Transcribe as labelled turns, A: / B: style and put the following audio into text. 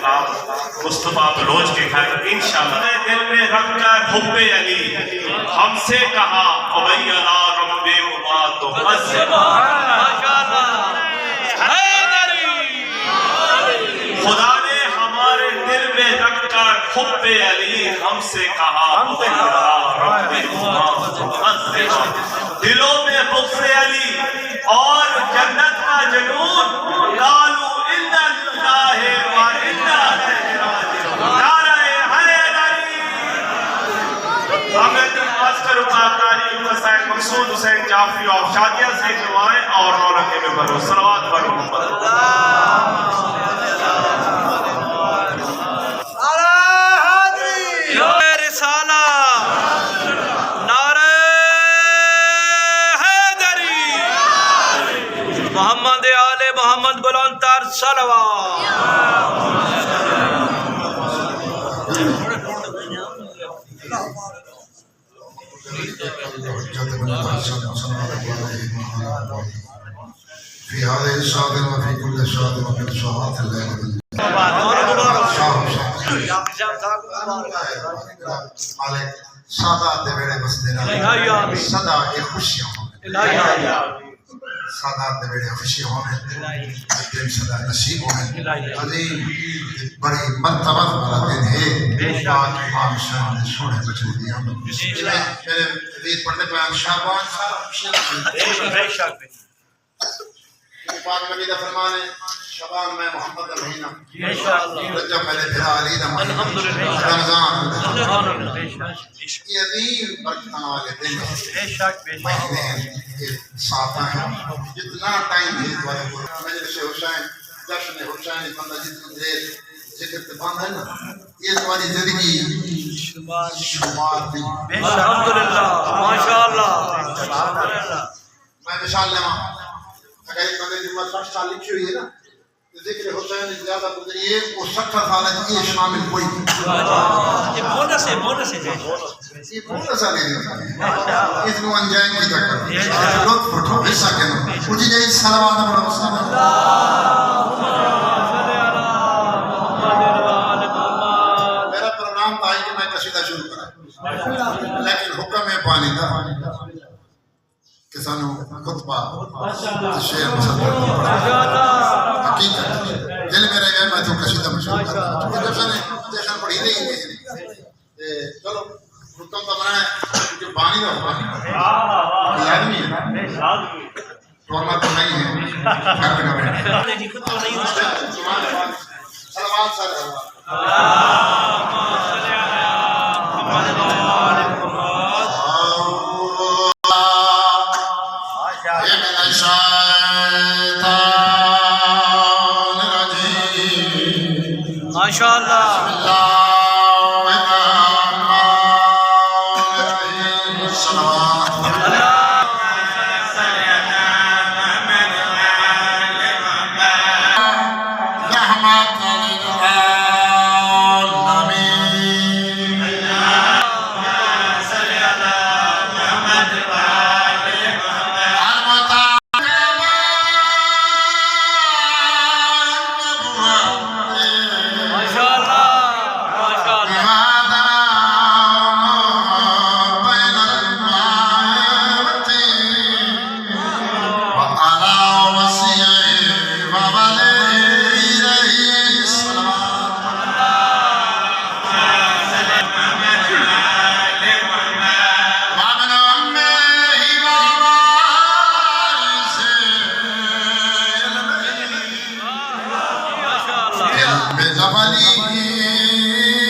A: मकाम मुस्तफा बलोच के घर इंशाअल्लाह दिल में रखकर हुब्बे अली हमसे कहा अवैया रब्बे उमा तो खुदा ने हमारे दिल में रखकर हुब्बे अली हमसे कहा दिलों में बुग़्ज़े अली और जन्नत का जुनून कालू इन्ना लिल्लाहि व इन्ना इलैहि राजिऊन नारे हैदरी हमें मास्टर उपाकारी हुसैन मकसूद हुसैन जाफरी और शादिया से करवाएं और रौनक में भरो सलवात पर मोहम्मद
B: मोहम्मद आले मोहम्मद बुलंदतर सलवात।
C: सादात दे बेड़े खुशी होने दिन सदा नसीब होने अजीम बड़ी मर्तबा वाला दिन है पाक इमाम शाह ने सोने बचन दिया मेरे रीत पढ़ने पे शाबान बेशक पाक नबी दा फरमान है शबान में मोहम्मद का महीना रजब मेरे फिरा अली दा महीना रमजान ये अजीम बरकत वाले दिन बेशक महीने साथ हैं जितना टाइम है तुम्हारे को मजलिस हुसैन जश्न हुसैन बंदा जितनी देर जिक्र पे बंद है ना ये तुम्हारी जिंदगी शुमार दी
B: अल्हम्दुलिल्लाह माशाअल्लाह।
C: मैं मिसाल लेवा अगर एक बंदे की उम्र 60 साल लिखी हुई है ना तो जिक्र हुसैन ज्यादा गुजरी है वो 60 साल की शामिल कोई
B: ये बोनस है
C: ये बोनस है इसको अनजान की तक लुत्फ उठो हिस्सा के उठी जाए सलावत पढ़ो मेरा प्रोग्राम था कि मैं कसीदा शुरू करा लेकिन हुक्म है पानी का कि सानू खुतबा शेर हकीकत दिल में रह गया मैं तो कसीदा शुरू करा क्योंकि जैसा पढ़ी नहीं है चलो हुक्म तो मना है कि पानी का हुक्म लाजमी है छोड़ना तो नहीं है घर में ना
B: जी खुद तो नहीं
C: सलवात सर
B: माशाअल्लाह।
C: Beli